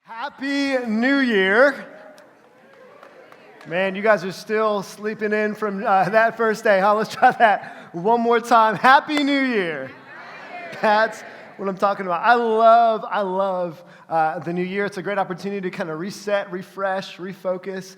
Happy New Year. Man, you guys are still sleeping in from that first day, huh? Let's try that one more time. Happy New Year. That's what I'm talking about. I love the new year. It's a great opportunity to kind of reset, refresh, refocus.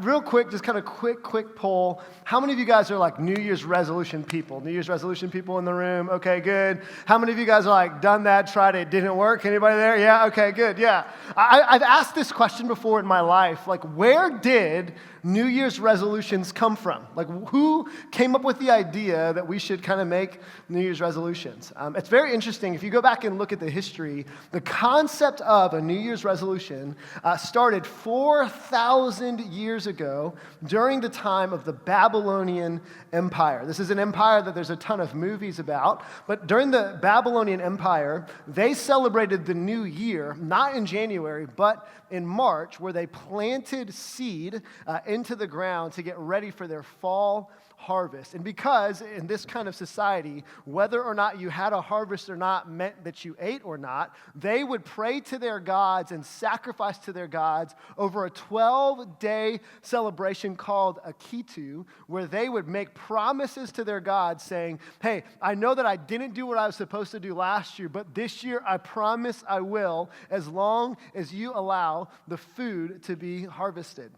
Real quick, just kind of quick poll. How many of you guys are like New Year's resolution people? New Year's resolution people in the room? Okay, good. How many of you guys are like, done that, tried it, didn't work? Anybody there? Yeah, okay, good, yeah. I've asked this question before in my life, like where did New Year's resolutions come from? Like who came up with the idea that we should kind of make New Year's resolutions? It's very interesting. If you go back and look at the history, the concept of a New Year's resolution started 4,000 years ago during the time of the Babylonian Empire. This is an empire that there's a ton of movies about, but during the Babylonian Empire, they celebrated the new year, not in January, but in March, where they planted seed into the ground to get ready for their fall harvest. And because in this kind of society, whether or not you had a harvest or not meant that you ate or not, they would pray to their gods and sacrifice to their gods over a 12-day celebration called a Kitu, where they would make promises to their gods saying, hey, I know that I didn't do what I was supposed to do last year, but this year I promise I will, as long as you allow the food to be harvested.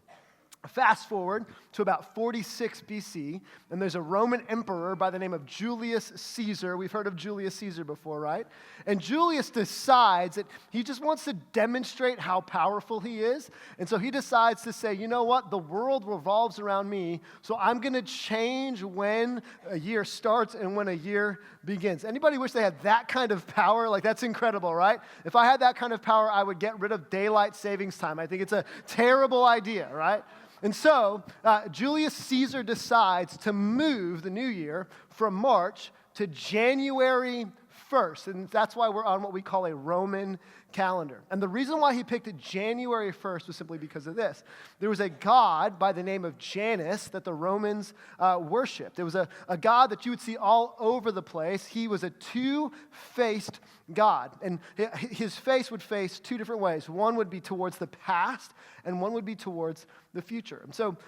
Fast forward to about 46 BC, and there's a Roman emperor by the name of Julius Caesar. We've heard of Julius Caesar before, right? And Julius decides that he just wants to demonstrate how powerful he is. And so he decides to say, you know what? The world revolves around me, so I'm going to change when a year starts and when a year begins. Anybody wish they had that kind of power? Like, that's incredible, right? If I had that kind of power, I would get rid of daylight savings time. I think it's a terrible idea, right? And so Julius Caesar decides to move the new year from March to January 1st. And that's why we're on what we call a Roman calendar. And the reason why he picked January 1st was simply because of this. There was a god by the name of Janus that the Romans worshipped. There was a god that you would see all over the place. He was a two-faced God. And his face would face two different ways. One would be towards the past, and one would be towards the future. And so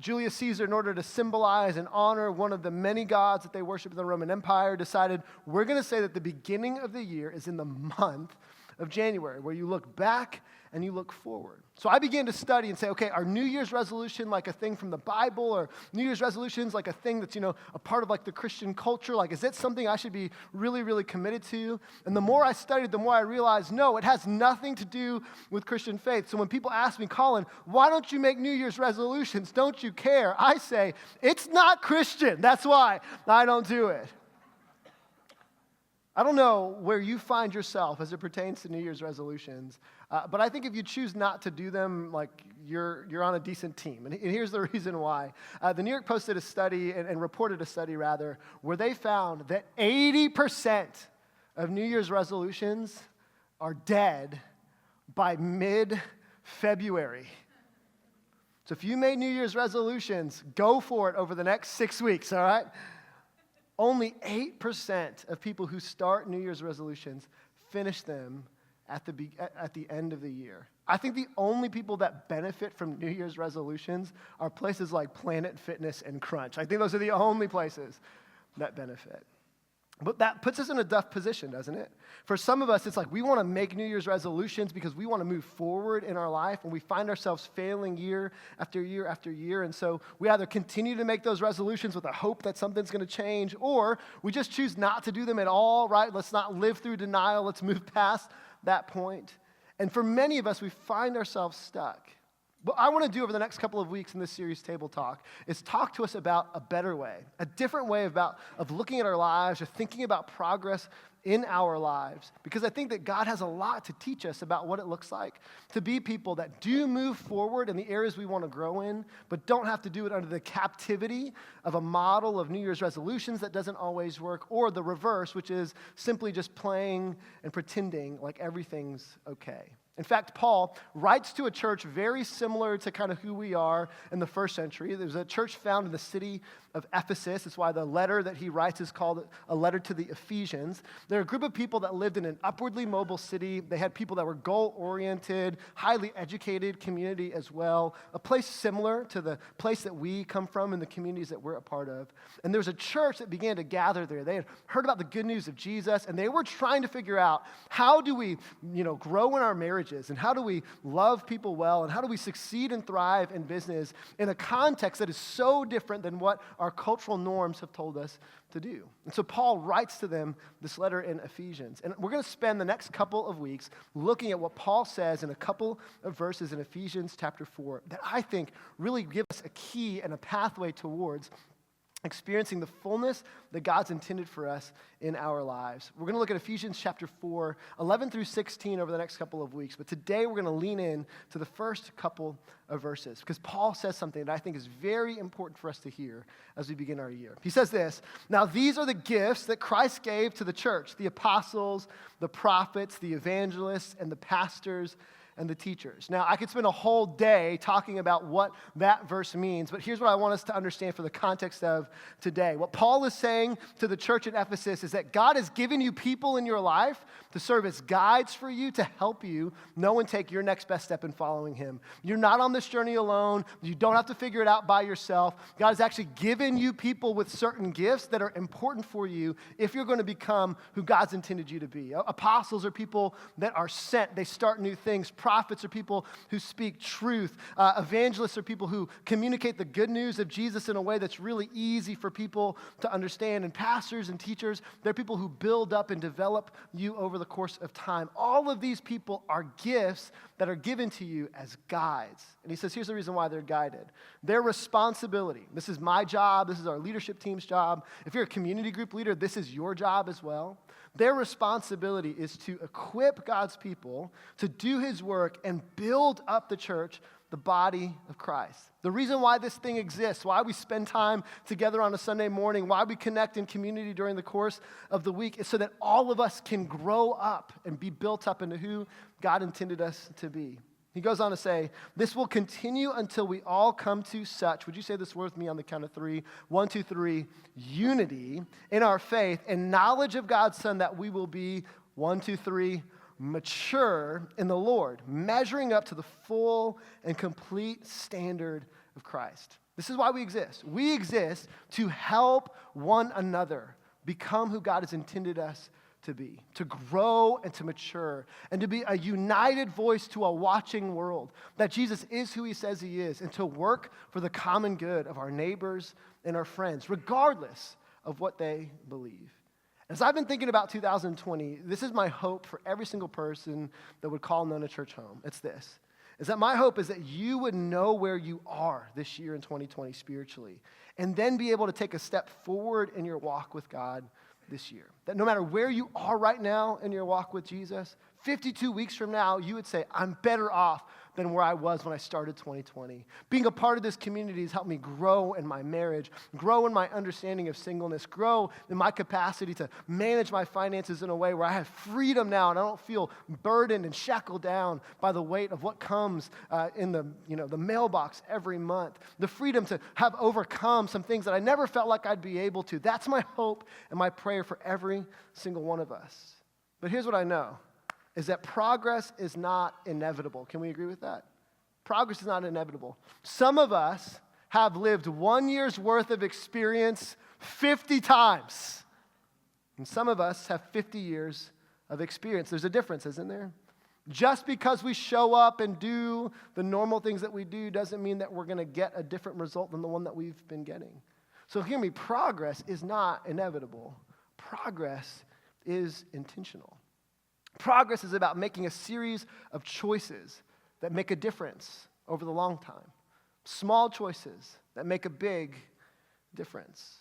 Julius Caesar, in order to symbolize and honor one of the many gods that they worship in the Roman Empire, decided we're going to say that the beginning of the year is in the month of January, where you look back and you look forward. So I began to study and say, okay, are New Year's resolution like a thing from the Bible, or New Year's resolutions like a thing that's, a part of like the Christian culture? Like, is it something I should be really, really committed to? And the more I studied, the more I realized, no, it has nothing to do with Christian faith. So when people ask me, Colin, why don't you make New Year's resolutions? Don't you care? I say, it's not Christian. That's why I don't do it. I don't know where you find yourself as it pertains to New Year's resolutions, but I think if you choose not to do them, like you're on a decent team. And here's the reason why. The New York Post did a study and reported a study, rather, where they found that 80% of New Year's resolutions are dead by mid-February. So if you made New Year's resolutions, go for it over the next 6 weeks, all right? Only 8% of people who start New Year's resolutions finish them at the end of the year. I think the only people that benefit from New Year's resolutions are places like Planet Fitness and Crunch. I think those are the only places that benefit. But that puts us in a tough position, doesn't it? For some of us, it's like we want to make New Year's resolutions because we want to move forward in our life, and we find ourselves failing year after year after year. And so we either continue to make those resolutions with a hope that something's going to change, or we just choose not to do them at all, right? Let's not live through denial. Let's move past that point. And for many of us, we find ourselves stuck. What I want to do over the next couple of weeks in this series, Table Talk, is talk to us about a better way, a different way of looking at our lives or thinking about progress in our lives. Because I think that God has a lot to teach us about what it looks like to be people that do move forward in the areas we want to grow in, but don't have to do it under the captivity of a model of New Year's resolutions that doesn't always work, or the reverse, which is simply just playing and pretending like everything's okay. In fact, Paul writes to a church very similar to kind of who we are in the first century. There's a church found in the city of Ephesus. That's why the letter that he writes is called a letter to the Ephesians. They're a group of people that lived in an upwardly mobile city. They had people that were goal-oriented, highly educated community as well, a place similar to the place that we come from and the communities that we're a part of. And there was a church that began to gather there. They had heard about the good news of Jesus, and they were trying to figure out, how do we, grow in our marriages, and how do we love people well, and how do we succeed and thrive in business in a context that is so different than what our cultural norms have told us to do. And so Paul writes to them this letter in Ephesians. And we're going to spend the next couple of weeks looking at what Paul says in a couple of verses in Ephesians chapter 4 that I think really give us a key and a pathway towards experiencing the fullness that God's intended for us in our lives. We're going to look at Ephesians chapter 4, 11 through 16 over the next couple of weeks. But today we're going to lean in to the first couple of verses because Paul says something that I think is very important for us to hear as we begin our year. He says this, "Now these are the gifts that Christ gave to the church, the apostles, the prophets, the evangelists, and the pastors, and the teachers." Now, I could spend a whole day talking about what that verse means, but here's what I want us to understand for the context of today. What Paul is saying to the church at Ephesus is that God has given you people in your life to serve as guides for you, to help you know and take your next best step in following him. You're not on this journey alone. You don't have to figure it out by yourself. God has actually given you people with certain gifts that are important for you if you're going to become who God's intended you to be. Apostles are people that are sent. They start new things. Prophets are people who speak truth. Evangelists are people who communicate the good news of Jesus in a way that's really easy for people to understand. And pastors and teachers, they're people who build up and develop you over the course of time. All of these people are gifts that are given to you as guides. And he says, here's the reason why they're guided. Their responsibility. This is my job. This is our leadership team's job. If you're a community group leader, this is your job as well. Their responsibility is to equip God's people to do his work and build up the church, the body of Christ. The reason why this thing exists, why we spend time together on a Sunday morning, why we connect in community during the course of the week is so that all of us can grow up and be built up into who God intended us to be. He goes on to say, this will continue until we all come to such, would you say this word with me on the count of three? 1, 2, 3, unity in our faith and knowledge of God's Son, that we will be, 1, 2, 3, mature in the Lord, measuring up to the full and complete standard of Christ. This is why we exist. We exist to help one another become who God has intended us to be, to grow and to mature, and to be a united voice to a watching world, that Jesus is who he says he is, and to work for the common good of our neighbors and our friends, regardless of what they believe. As I've been thinking about 2020, this is my hope for every single person that would call Nona Church home. It's this, is that my hope is that you would know where you are this year in 2020 spiritually, and then be able to take a step forward in your walk with God this year. That no matter where you are right now in your walk with Jesus, 52 weeks from now, you would say, I'm better off than where I was when I started 2020. Being a part of this community has helped me grow in my marriage, grow in my understanding of singleness, grow in my capacity to manage my finances in a way where I have freedom now and I don't feel burdened and shackled down by the weight of what comes in the mailbox every month. The freedom to have overcome some things that I never felt like I'd be able to. That's my hope and my prayer for every single one of us. But here's what I know, is that progress is not inevitable. Can we agree with that? Progress is not inevitable. Some of us have lived 1 year's worth of experience 50 times. And some of us have 50 years of experience. There's a difference, isn't there? Just because we show up and do the normal things that we do doesn't mean that we're going to get a different result than the one that we've been getting. So hear me, progress is not inevitable. Progress is intentional. Progress is about making a series of choices that make a difference over the long time. Small choices that make a big difference.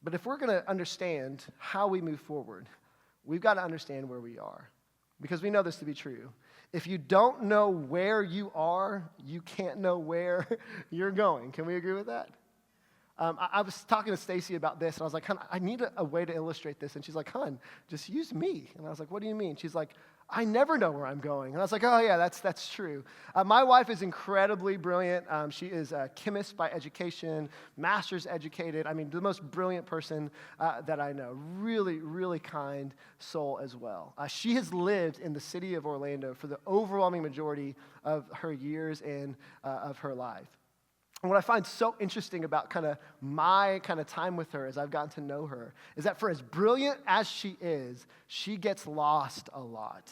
But if we're going to understand how we move forward, we've got to understand where we are. Because we know this to be true. If you don't know where you are, you can't know where you're going. Can we agree with that? I was talking to Stacy about this, and I was like, "Hun, I need a way to illustrate this." And she's like, "Hun, just use me." And I was like, "What do you mean?" She's like, "I never know where I'm going." And I was like, "Oh, yeah, that's true." My wife is incredibly brilliant. She is a chemist by education, master's educated. I mean, the most brilliant person that I know. Really, really kind soul as well. She has lived in the city of Orlando for the overwhelming majority of her years and of her life. And what I find so interesting about kind of my kind of time with her as I've gotten to know her is that for as brilliant as she is, she gets lost a lot.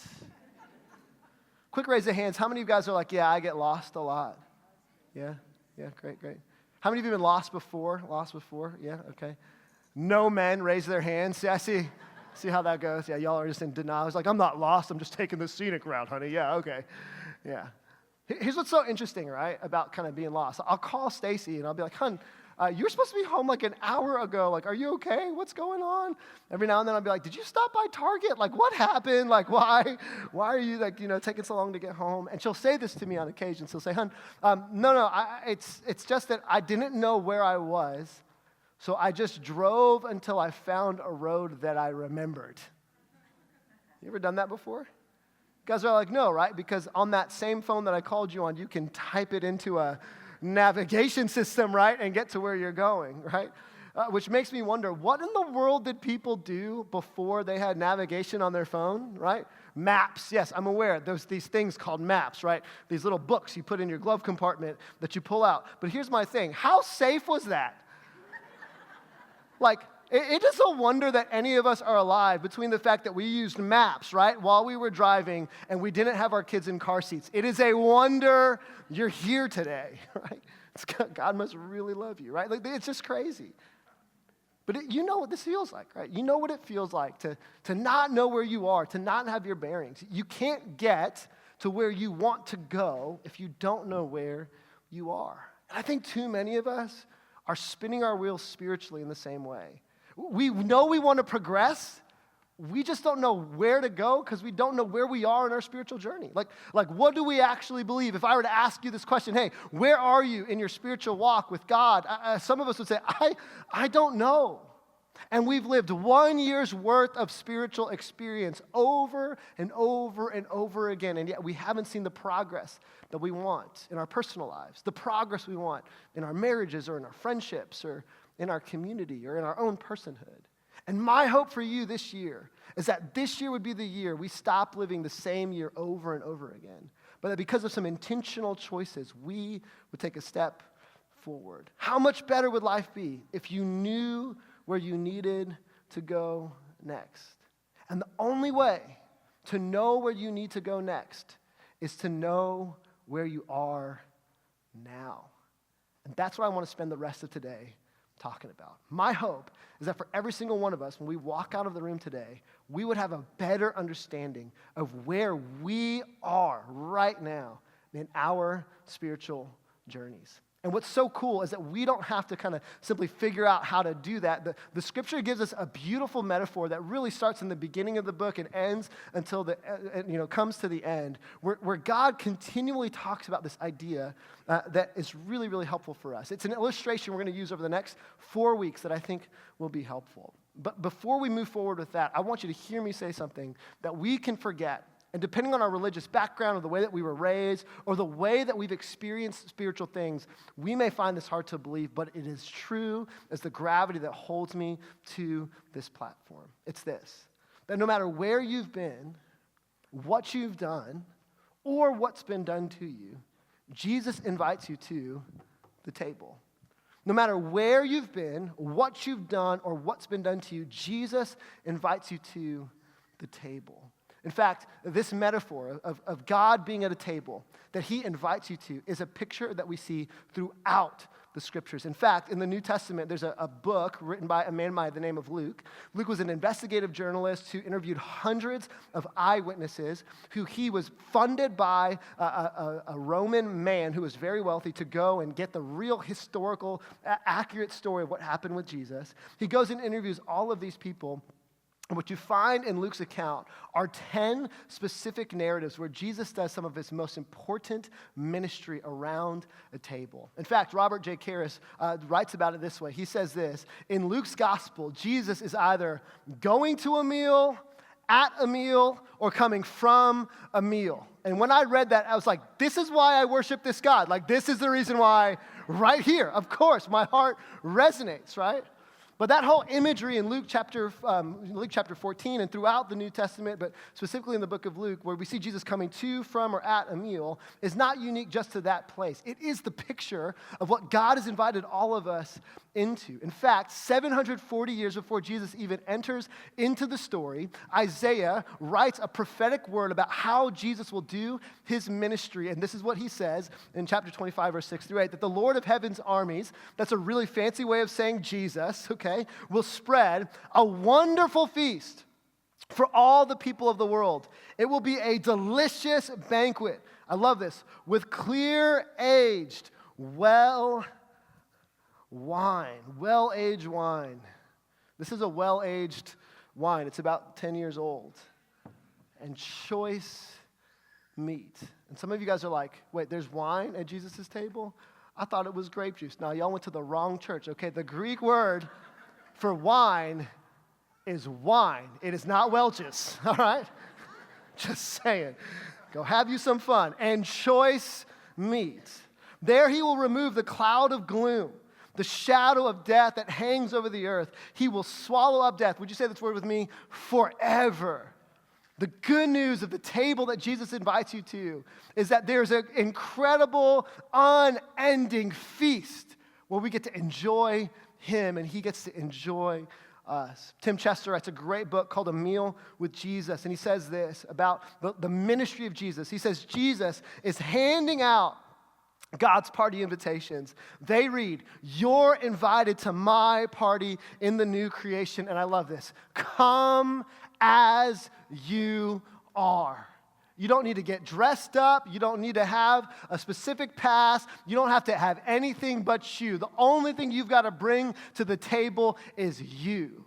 Quick raise of hands. How many of you guys are like, yeah, I get lost a lot? Yeah, great. How many of you have been lost before? Yeah, okay. No men raise their hands. See, I see how that goes. Yeah, y'all are just in denial. It's like, I'm not lost. I'm just taking the scenic route, honey. Yeah, okay. Yeah. Here's what's so interesting, right, about kind of being lost. I'll call Stacy, and I'll be like, "Hun, you were supposed to be home like an hour ago. Like, are you okay? What's going on?" Every now and then I'll be like, "Did you stop by Target? Like, what happened? Like, why are you, like, taking so long to get home?" And she'll say this to me on occasion. She'll say, "Hun, no, it's just that I didn't know where I was, so I just drove until I found a road that I remembered." You ever done that before? You guys are like, "No, right?" Because on that same phone that I called you on, you can type it into a navigation system, right, and get to where you're going, right? Which makes me wonder, what in the world did people do before they had navigation on their phone, right? Maps, yes, I'm aware. There's these things called maps, right? These little books you put in your glove compartment that you pull out. But here's my thing. How safe was that? Like, it is a wonder that any of us are alive between the fact that we used maps, right, while we were driving and we didn't have our kids in car seats. It is a wonder you're here today, right? God must really love you, right? Like, it's just crazy. But you know what this feels like, right? You know what it feels like to not know where you are, to not have your bearings. You can't get to where you want to go if you don't know where you are. And I think too many of us are spinning our wheels spiritually in the same way. We know we want to progress. We just don't know where to go because we don't know where we are in our spiritual journey. Like, what do we actually believe? If I were to ask you this question, hey, where are you in your spiritual walk with God? Some of us would say, I don't know. And we've lived 1 year's worth of spiritual experience over and over and over again, and yet we haven't seen the progress that we want in our personal lives, the progress we want in our marriages or in our friendships or in our community or in our own personhood. And my hope for you this year is that this year would be the year we stop living the same year over and over again, but that because of some intentional choices, we would take a step forward. How much better would life be if you knew where you needed to go next? And the only way to know where you need to go next is to know where you are now. And that's what I want to spend the rest of today talking about. My hope is that for every single one of us, when we walk out of the room today, we would have a better understanding of where we are right now in our spiritual journeys. And what's so cool is that we don't have to kind of simply figure out how to do that. The scripture gives us a beautiful metaphor that really starts in the beginning of the book and ends until comes to the end, where God continually talks about this idea that is really, really helpful for us. It's an illustration we're going to use over the next 4 weeks that I think will be helpful. But before we move forward with that, I want you to hear me say something that we can forget. And depending on our religious background or the way that we were raised or the way that we've experienced spiritual things, we may find this hard to believe, but it is true as the gravity that holds me to this platform. It's this, that no matter where you've been, what you've done, or what's been done to you, Jesus invites you to the table. No matter where you've been, what you've done, or what's been done to you, Jesus invites you to the table. In fact, this metaphor of God being at a table that he invites you to is a picture that we see throughout the scriptures. In fact, in the New Testament, there's a book written by a man by the name of Luke. Luke was an investigative journalist who interviewed hundreds of eyewitnesses who he was funded by a Roman man who was very wealthy to go and get the real historical, accurate story of what happened with Jesus. He goes and interviews all of these people. And what you find in Luke's account are 10 specific narratives where Jesus does some of his most important ministry around a table. In fact, Robert J. Karras writes about it this way. He says this: in Luke's gospel, Jesus is either going to a meal, at a meal, or coming from a meal. And when I read that, I was like, this is why I worship this God. Like, this is the reason why, right here, of course, my heart resonates, right? But that whole imagery in Luke chapter 14 and throughout the New Testament, but specifically in the book of Luke, where we see Jesus coming to, from, or at a meal, is not unique just to that place. It is the picture of what God has invited all of us into. In fact, 740 years before Jesus even enters into the story, Isaiah writes a prophetic word about how Jesus will do his ministry. And this is what he says in chapter 25, verse 6 through 8, that the Lord of heaven's armies, that's a really fancy way of saying Jesus, okay, will spread a wonderful feast for all the people of the world. It will be a delicious banquet. I love this. With clear-aged, well-aged wine. This is a well-aged wine. It's about 10 years old. And choice meat. And some of you guys are like, wait, there's wine at Jesus' table? I thought it was grape juice. Now, y'all went to the wrong church. Okay, the Greek word for wine is wine. It is not Welch's, all right? Just saying. Go have you some fun. And choice meat. There he will remove the cloud of gloom, the shadow of death that hangs over the earth. He will swallow up death. Would you say this word with me? Forever. The good news of the table that Jesus invites you to is that there's an incredible, unending feast where we get to enjoy him and he gets to enjoy us. Tim Chester writes a great book called A Meal with Jesus, and he says this about the ministry of Jesus. He says, Jesus is handing out God's party invitations. They read, you're invited to my party in the new creation. And I love this. Come as you are. You don't need to get dressed up. You don't need to have a specific past. You don't have to have anything but you. The only thing you've got to bring to the table is you.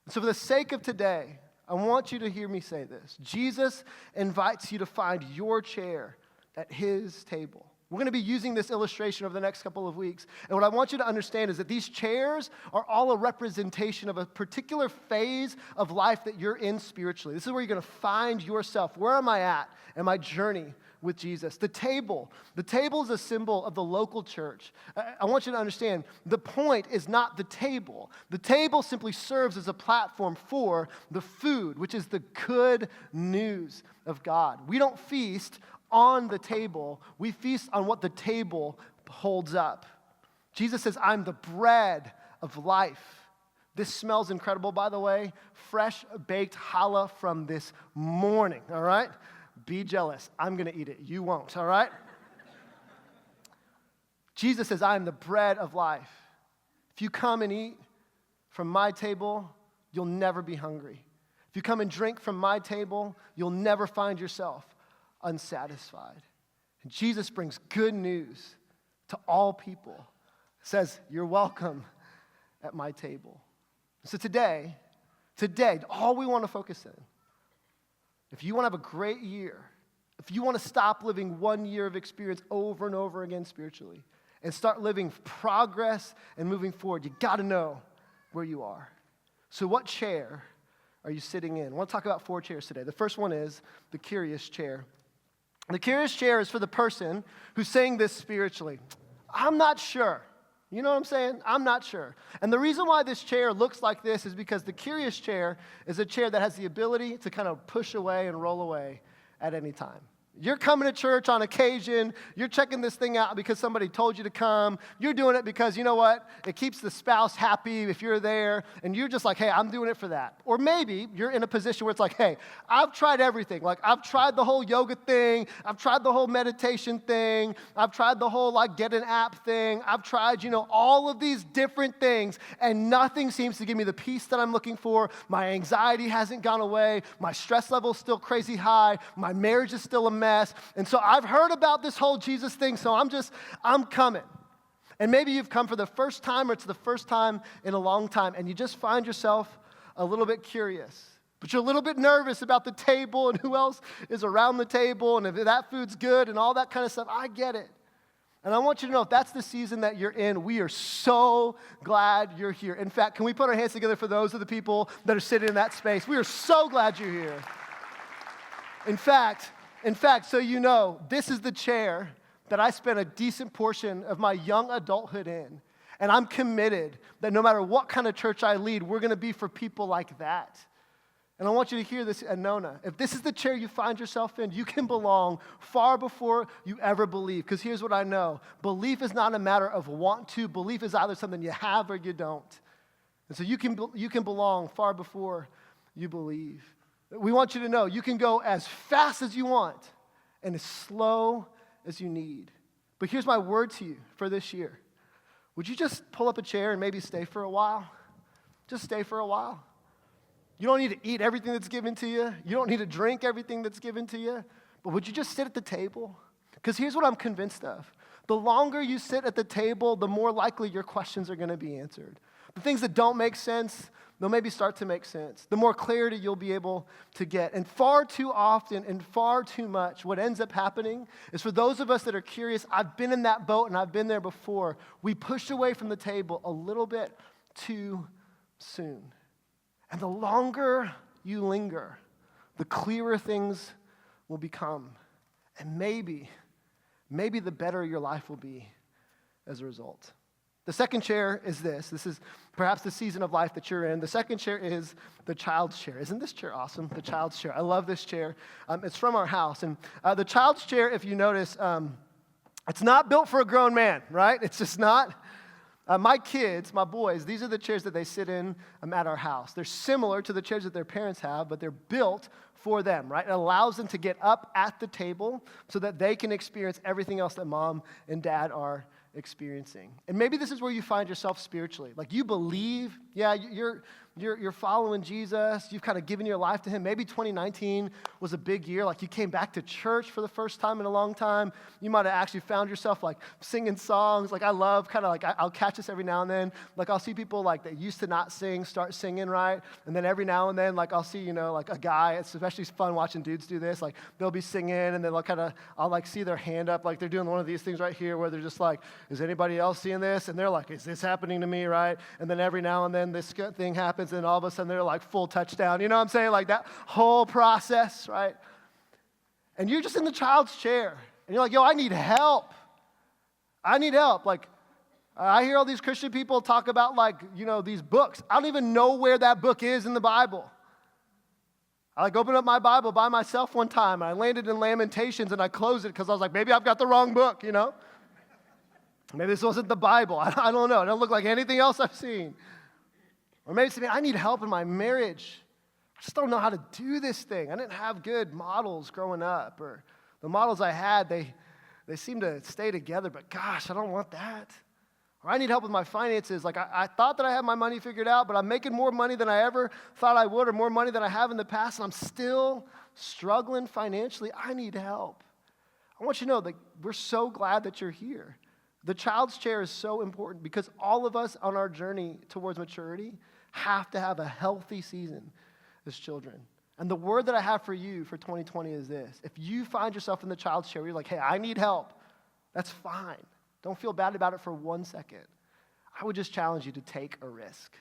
So for the sake of today, I want you to hear me say this. Jesus invites you to find your chair at his table. We're going to be using this illustration over the next couple of weeks. And what I want you to understand is that these chairs are all a representation of a particular phase of life that you're in spiritually. This is where you're going to find yourself. Where am I at in my journey with Jesus? The table is a symbol of the local church. I want you to understand, the point is not the table. The table simply serves as a platform for the food, which is the good news of God. We don't feast on the table, we feast on what the table holds up. Jesus says, I'm the bread of life. This smells incredible, by the way. Fresh baked challah from this morning, all right? Be jealous. I'm going to eat it. You won't, all right? Jesus says, I am the bread of life. If you come and eat from my table, you'll never be hungry. If you come and drink from my table, you'll never find yourself unsatisfied. And Jesus brings good news to all people. Says, you're welcome at my table. So today, all we want to focus in, if you want to have a great year, if you want to stop living 1 year of experience over and over again spiritually and start living progress and moving forward, you got to know where you are. So what chair are you sitting in? I want to talk about 4 chairs today. The first one is the curious chair. The curious chair is for the person who's saying this spiritually. I'm not sure. You know what I'm saying? I'm not sure. And the reason why this chair looks like this is because the curious chair is a chair that has the ability to kind of push away and roll away at any time. You're coming to church on occasion. You're checking this thing out because somebody told you to come. You're doing it because, you know what? It keeps the spouse happy if you're there. And you're just like, hey, I'm doing it for that. Or maybe you're in a position where it's like, hey, I've tried everything. Like, I've tried the whole yoga thing. I've tried the whole meditation thing. I've tried the whole, like, get an app thing. I've tried, all of these different things. And nothing seems to give me the peace that I'm looking for. My anxiety hasn't gone away. My stress level is still crazy high. My marriage is still a mess. And so I've heard about this whole Jesus thing, so I'm coming. And maybe you've come for the first time or it's the first time in a long time, and you just find yourself a little bit curious, but you're a little bit nervous about the table and who else is around the table and if that food's good and all that kind of stuff. I get it. And I want you to know if that's the season that you're in, we are so glad you're here. In fact, can we put our hands together for those of the people that are sitting in that space? We are so glad you're here. In fact, so you know, this is the chair that I spent a decent portion of my young adulthood in. And I'm committed that no matter what kind of church I lead, we're going to be for people like that. And I want you to hear this at Nona. If this is the chair you find yourself in, you can belong far before you ever believe. Because here's what I know. Belief is not a matter of want to. Belief is either something you have or you don't. And so you can belong far before you believe. We want you to know you can go as fast as you want and as slow as you need. But here's my word to you for this year. Would you just pull up a chair and maybe stay for a while? Just stay for a while. You don't need to eat everything that's given to you. You don't need to drink everything that's given to you. But would you just sit at the table? Because here's what I'm convinced of. The longer you sit at the table, the more likely your questions are going to be answered. The things that don't make sense, they'll maybe start to make sense. The more clarity you'll be able to get. And far too often and far too much, what ends up happening is for those of us that are curious, I've been in that boat and I've been there before, we push away from the table a little bit too soon. And the longer you linger, the clearer things will become. And maybe the better your life will be as a result. The second chair is this. This is perhaps the season of life that you're in. The second chair is the child's chair. Isn't this chair awesome? The child's chair. I love this chair. It's from our house. And the child's chair, if you notice, it's not built for a grown man, right? It's just not. My kids, my boys, these are the chairs that they sit in at our house. They're similar to the chairs that their parents have, but they're built for them, right? It allows them to get up at the table so that they can experience everything else that mom and dad are experiencing. And maybe this is where you find yourself spiritually. Like you believe, yeah, you're following Jesus. You've kind of given your life to him. Maybe 2019 was a big year. Like you came back to church for the first time in a long time. You might have actually found yourself like singing songs. Like I love kind of like I'll catch this every now and then. Like I'll see people like that used to not sing start singing, right? And then every now and then like I'll see, like a guy. It's especially fun watching dudes do this. Like they'll be singing and then I'll like see their hand up like they're doing one of these things right here where they're just like, is anybody else seeing this? And they're like, is this happening to me, right? And then every now and then this thing happens and all of a sudden they're like full touchdown. You know what I'm saying? Like that whole process, right? And you're just in the child's chair. And you're like, yo, I need help. I need help. Like, I hear all these Christian people talk about like, these books. I don't even know where that book is in the Bible. I like opened up my Bible by myself one time. And I landed in Lamentations and I closed it because I was like, maybe I've got the wrong book, Maybe this wasn't the Bible. I don't know. It doesn't look like anything else I've seen. Or maybe say, I need help in my marriage. I just don't know how to do this thing. I didn't have good models growing up. Or the models I had, they seem to stay together. But gosh, I don't want that. Or I need help with my finances. Like I thought that I had my money figured out, but I'm making more money than I ever thought I would or more money than I have in the past. And I'm still struggling financially. I need help. I want you to know that we're so glad that you're here. The child's chair is so important because all of us on our journey towards maturity have to have a healthy season as children. And the word that I have for you for 2020 is this. If you find yourself in the child's chair where you're like, hey, I need help, that's fine. Don't feel bad about it for 1 second. I would just challenge you to take a risk.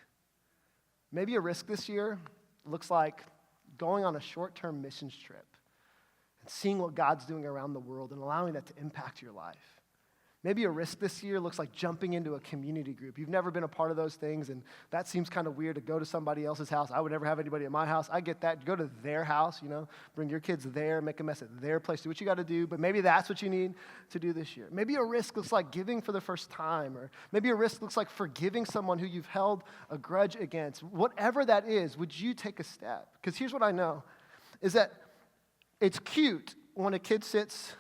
Maybe a risk this year looks like going on a short-term missions trip and seeing what God's doing around the world and allowing that to impact your life. Maybe a risk this year looks like jumping into a community group. You've never been a part of those things, and that seems kind of weird to go to somebody else's house. I would never have anybody at my house. I get that. Go to their house, bring your kids there, make a mess at their place. Do what you got to do, but maybe that's what you need to do this year. Maybe a risk looks like giving for the first time, or maybe a risk looks like forgiving someone who you've held a grudge against. Whatever that is, would you take a step? Because here's what I know, is that it's cute when a kid sits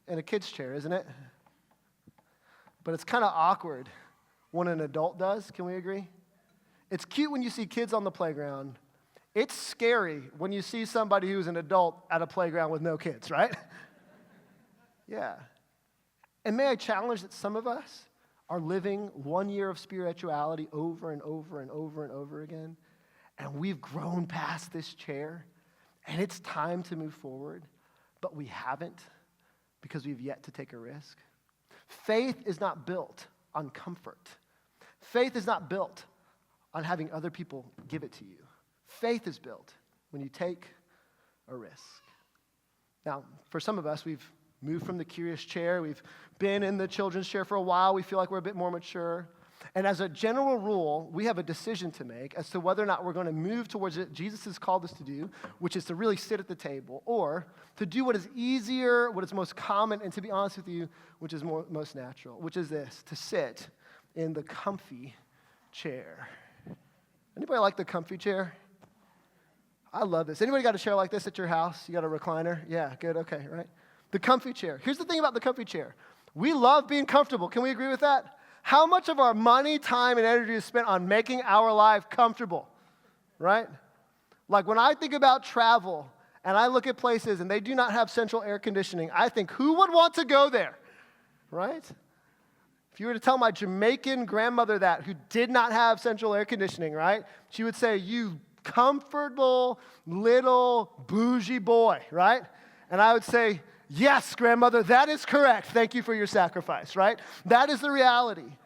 in a kid's chair, isn't it? But it's kind of awkward when an adult does. Can we agree? It's cute when you see kids on the playground. It's scary when you see somebody who's an adult at a playground with no kids, right? Yeah. And may I challenge that some of us are living 1 year of spirituality over and over and over and over again, and we've grown past this chair, and it's time to move forward, but we haven't because we've yet to take a risk. Faith is not built on comfort. Faith is not built on having other people give it to you. Faith is built when you take a risk. Now, for some of us, we've moved from the curious chair. We've been in the children's chair for a while. We feel like we're a bit more mature. And as a general rule, we have a decision to make as to whether or not we're going to move towards what Jesus has called us to do, which is to really sit at the table, or to do what is easier, what is most common, and to be honest with you, which is most natural, which is this, to sit in the comfy chair. Anybody like the comfy chair? I love this. Anybody got a chair like this at your house? You got a recliner? Yeah, good, okay, right? The comfy chair. Here's the thing about the comfy chair. We love being comfortable. Can we agree with that? How much of our money, time, and energy is spent on making our life comfortable, right? Like when I think about travel and I look at places and they do not have central air conditioning, I think, who would want to go there, right? If you were to tell my Jamaican grandmother that, who did not have central air conditioning, right? She would say, you comfortable little bougie boy, right? And I would say, yes, grandmother, that is correct. Thank you for your sacrifice, right? That is the reality.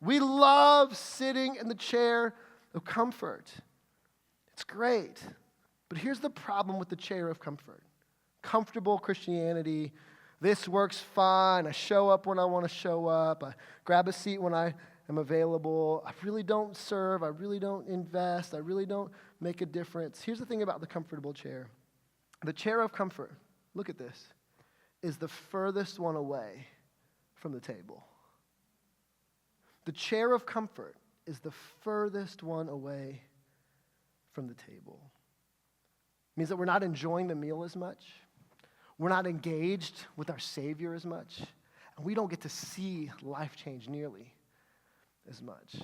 We love sitting in the chair of comfort. It's great. But here's the problem with the chair of comfort. Comfortable Christianity. This works fine. I show up when I want to show up. I grab a seat when I am available. I really don't serve. I really don't invest. I really don't make a difference. Here's the thing about the comfortable chair. The chair of comfort, look at this, is the furthest one away from the table. The chair of comfort is the furthest one away from the table. It means that we're not enjoying the meal as much. We're not engaged with our Savior as much. And we don't get to see life change nearly as much.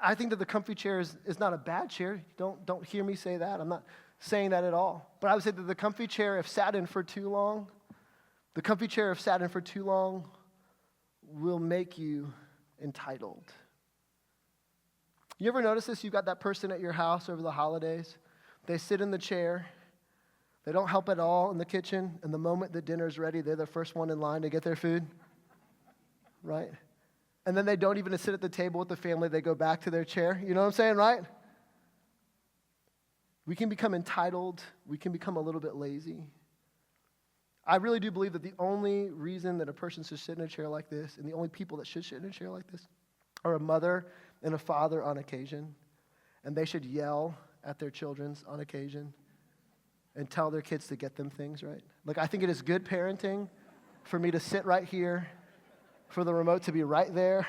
I think that the comfy chair is not a bad chair. Don't hear me say that. I'm not saying that at all. But I would say that the comfy chair, if sat in for too long, will make you entitled. You ever notice this? You've got that person at your house over the holidays. They sit in the chair. They don't help at all in the kitchen. And the moment the dinner's ready, they're the first one in line to get their food. Right? And then they don't even sit at the table with the family. They go back to their chair. You know what I'm saying, right? We can become entitled. We can become a little bit lazy. I really do believe that the only reason that a person should sit in a chair like this, and the only people that should sit in a chair like this, are a mother and a father on occasion. And they should yell at their children on occasion and tell their kids to get them things, right? Like, I think it is good parenting for me to sit right here, for the remote to be right there,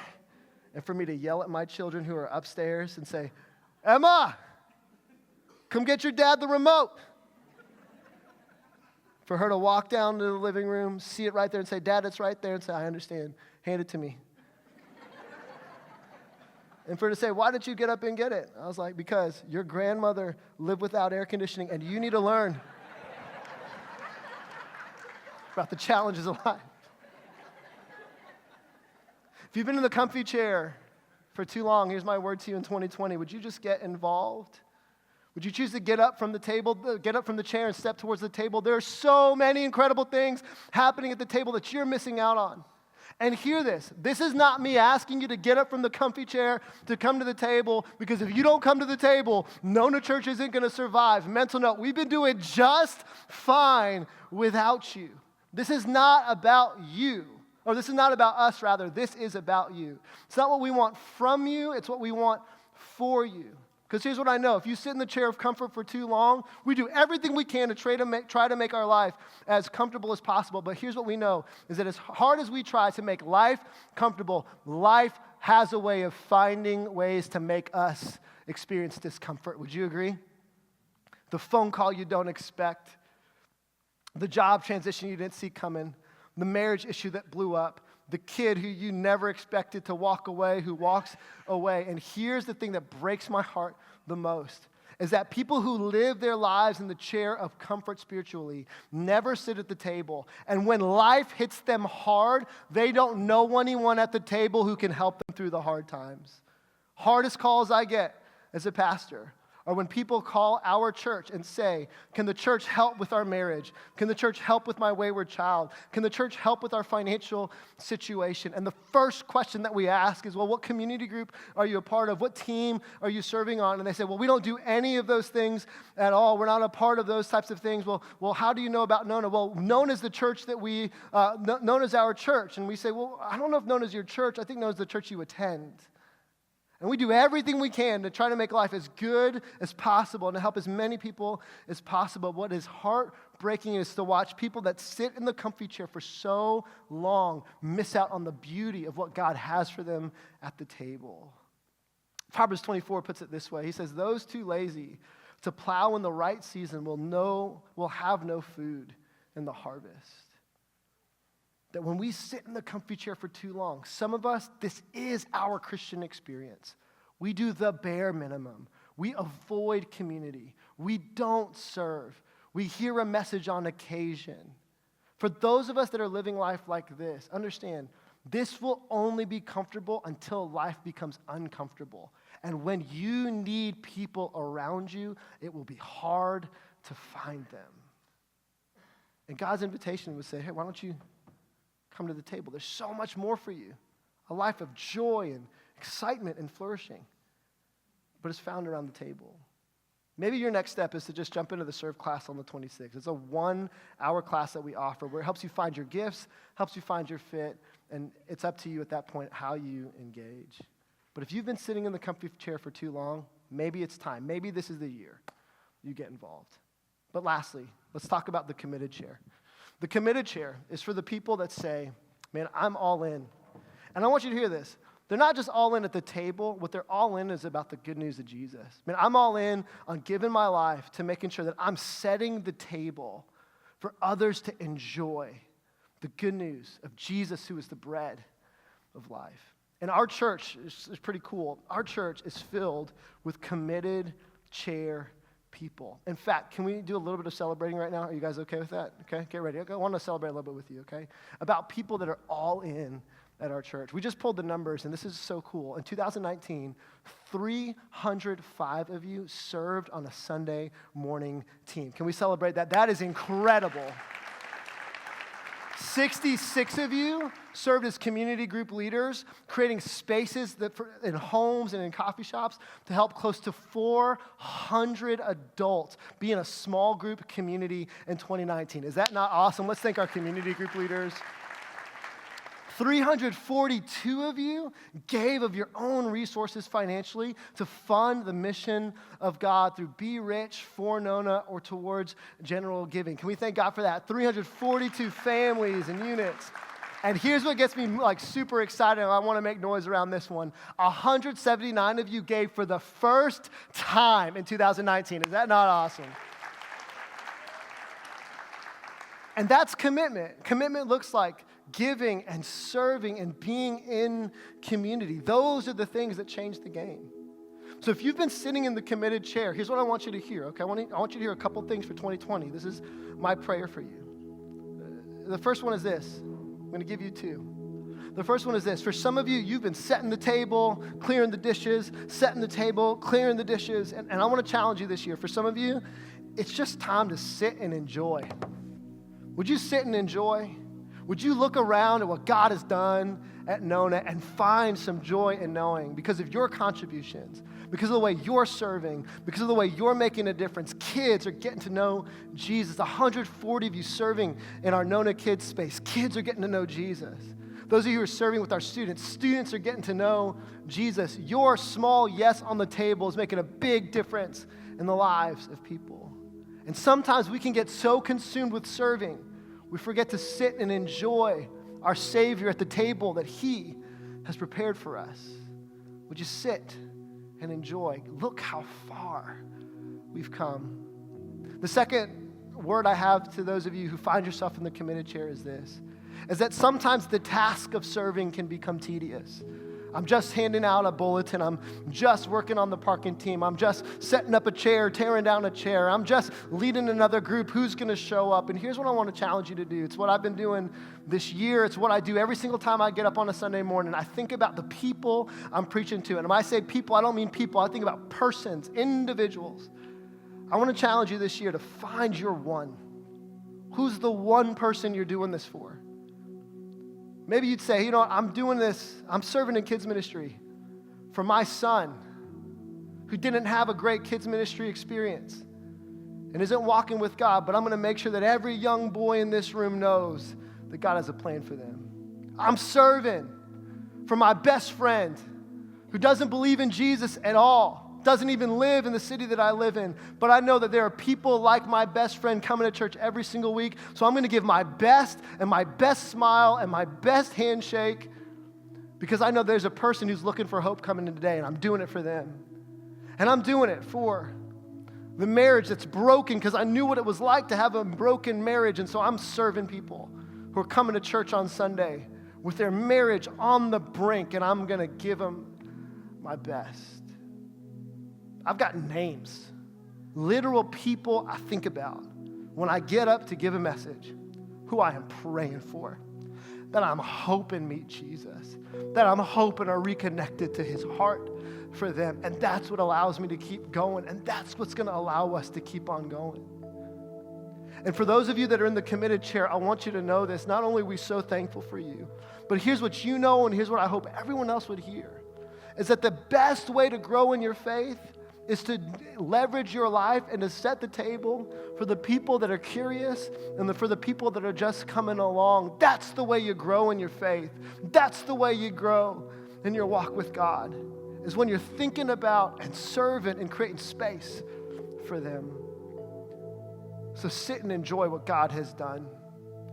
and for me to yell at my children who are upstairs and say, Emma, come get your dad the remote. For her to walk down to the living room, see it right there and say, Dad, it's right there, and say, I understand. Hand it to me. And for her to say, why didn't you get up and get it? I was like, because your grandmother lived without air conditioning, and you need to learn about the challenges of life. If you've been in the comfy chair for too long, here's my word to you in 2020. Would you just get involved? Would you choose to get up from the table, get up from the chair and step towards the table? There are so many incredible things happening at the table that you're missing out on. And hear this. This is not me asking you to get up from the comfy chair to come to the table, because if you don't come to the table, Nona Church isn't going to survive. Mental note, we've been doing just fine without you. This is not about you. Or this is not about us, rather. This is about you. It's not what we want from you. It's what we want for you. Because here's what I know. If you sit in the chair of comfort for too long, we do everything we can to try to make our life as comfortable as possible. But here's what we know, is that as hard as we try to make life comfortable, life has a way of finding ways to make us experience discomfort. Would you agree? The phone call you don't expect, the job transition you didn't see coming, the marriage issue that blew up, the kid who you never expected to walk away, who walks away. And here's the thing that breaks my heart the most, is that people who live their lives in the chair of comfort spiritually never sit at the table. And when life hits them hard, they don't know anyone at the table who can help them through the hard times. Hardest calls I get as a pastor or when people call our church and say, can the church help with our marriage? Can the church help with my wayward child? Can the church help with our financial situation? And the first question that we ask is, well, what community group are you a part of? What team are you serving on? And they say, well, we don't do any of those things at all. We're not a part of those types of things. Well, how do you know about Nona? Well, Nona's the church that Nona's our church. And we say, well, I don't know if Nona's your church. I think Nona's the church you attend. And we do everything we can to try to make life as good as possible and to help as many people as possible. What is heartbreaking is to watch people that sit in the comfy chair for so long miss out on the beauty of what God has for them at the table. Proverbs 24 puts it this way. He says, those too lazy to plow in the right season will have no food in the harvest. That when we sit in the comfy chair for too long, some of us, this is our Christian experience. We do the bare minimum. We avoid community. We don't serve. We hear a message on occasion. For those of us that are living life like this, understand, this will only be comfortable until life becomes uncomfortable. And when you need people around you, it will be hard to find them. And God's invitation would say, hey, why don't you come to the table? There's so much more for you. A life of joy and excitement and flourishing. But it's found around the table. Maybe your next step is to just jump into the serve class on the 26th. It's a 1-hour class that we offer where it helps you find your gifts, helps you find your fit, and it's up to you at that point how you engage. But if you've been sitting in the comfy chair for too long, maybe it's time. Maybe this is the year you get involved. But lastly, let's talk about the committed chair. The committed chair is for the people that say, man, I'm all in. And I want you to hear this. They're not just all in at the table. What they're all in is about the good news of Jesus. Man, I'm all in on giving my life to making sure that I'm setting the table for others to enjoy the good news of Jesus, who is the bread of life. And our church is pretty cool. Our church is filled with committed chair people. In fact, can we do a little bit of celebrating right now? Are you guys okay with that? Okay, get ready. Okay, I want to celebrate a little bit with you, okay? About people that are all in at our church. We just pulled the numbers, and this is so cool. In 2019, 305 of you served on a Sunday morning team. Can we celebrate that? That is incredible. 66 of you served as community group leaders, creating spaces in homes and in coffee shops to help close to 400 adults be in a small group community in 2019. Is that not awesome? Let's thank our community group leaders. 342 of you gave of your own resources financially to fund the mission of God through Be Rich, for Nona, or towards general giving. Can we thank God for that? 342 families and units. And here's what gets me super excited, and I want to make noise around this one. 179 of you gave for the first time in 2019. Is that not awesome? And that's commitment. Commitment looks like giving and serving and being in community. Those are the things that change the game. So if you've been sitting in the committed chair, here's what I want you to hear, okay? I want you to hear a couple things for 2020. This is my prayer for you. The first one is this. I'm going to give you two. The first one is this. For some of you, you've been setting the table, clearing the dishes, setting the table, clearing the dishes, and I want to challenge you this year. For some of you, it's just time to sit and enjoy. Would you sit and enjoy? Would you look around at what God has done at Nona and find some joy in knowing because of your contributions, because of the way you're serving, because of the way you're making a difference, kids are getting to know Jesus. 140 of you serving in our Nona Kids space. Kids are getting to know Jesus. Those of you who are serving with our students are getting to know Jesus. Your small yes on the table is making a big difference in the lives of people. And sometimes we can get so consumed with serving, we forget to sit and enjoy our Savior at the table that He has prepared for us. Would you sit and enjoy? Look how far we've come. The second word I have to those of you who find yourself in the committed chair is this, is that sometimes the task of serving can become tedious. I'm just handing out a bulletin. I'm just working on the parking team. I'm just setting up a chair, tearing down a chair. I'm just leading another group. Who's going to show up? And here's what I want to challenge you to do. It's what I've been doing this year. It's what I do every single time I get up on a Sunday morning. I think about the people I'm preaching to. And when I say people, I don't mean people. I think about persons, individuals. I want to challenge you this year to find your one. Who's the one person you're doing this for? Maybe you'd say, you know what, I'm doing this, I'm serving in kids ministry for my son who didn't have a great kids ministry experience and isn't walking with God, but I'm going to make sure that every young boy in this room knows that God has a plan for them. I'm serving for my best friend who doesn't believe in Jesus at all, doesn't even live in the city that I live in, but I know that there are people like my best friend coming to church every single week, so I'm going to give my best and my best smile and my best handshake because I know there's a person who's looking for hope coming in today, and I'm doing it for them. And I'm doing it for the marriage that's broken because I knew what it was like to have a broken marriage, and so I'm serving people who are coming to church on Sunday with their marriage on the brink, and I'm going to give them my best. I've got names, literal people I think about when I get up to give a message, who I am praying for, that I'm hoping meet Jesus, that I'm hoping are reconnected to his heart for them. And that's what allows me to keep going, and that's what's going to allow us to keep on going. And for those of you that are in the committed chair, I want you to know this. Not only are we so thankful for you, but here's what you know, and here's what I hope everyone else would hear, is that the best way to grow in your faith is to leverage your life and to set the table for the people that are curious and for the people that are just coming along. That's the way you grow in your faith. That's the way you grow in your walk with God, is when you're thinking about and serving and creating space for them. So sit and enjoy what God has done.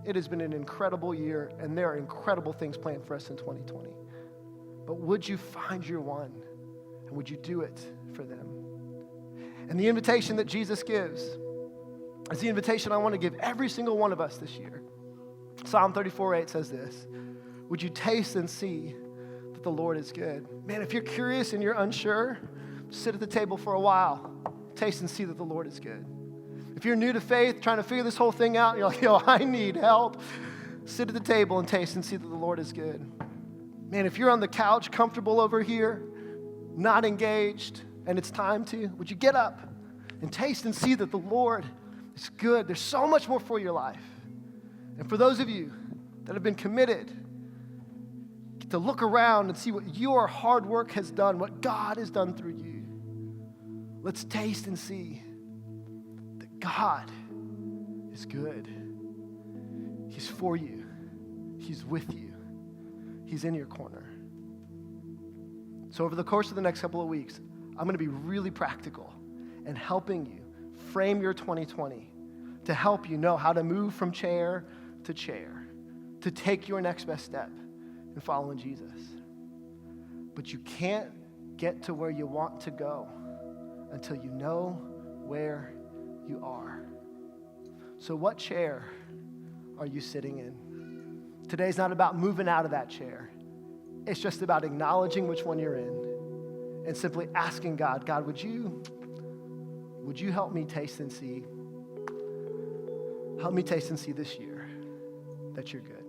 It has been an incredible year, and there are incredible things planned for us in 2020. But would you find your one, and would you do it for them? And the invitation that Jesus gives is the invitation I want to give every single one of us this year. Psalm 34:8 says this: would you taste and see that the Lord is good? Man, if you're curious and you're unsure, sit at the table for a while. Taste and see that the Lord is good. If you're new to faith, trying to figure this whole thing out, and you're like, yo, I need help, sit at the table and taste and see that the Lord is good. Man, if you're on the couch, comfortable over here, not engaged, and it's time to, would you get up and taste and see that the Lord is good? There's so much more for your life. And for those of you that have been committed, get to look around and see what your hard work has done, what God has done through you. Let's taste and see that God is good. He's for you. He's with you. He's in your corner. So over the course of the next couple of weeks, I'm going to be really practical and helping you frame your 2020 to help you know how to move from chair, to take your next best step in following Jesus. But you can't get to where you want to go until you know where you are. So what chair are you sitting in? Today's not about moving out of that chair. It's just about acknowledging which one you're in and simply asking God, God, would you help me taste and see? Help me taste and see this year that you're good.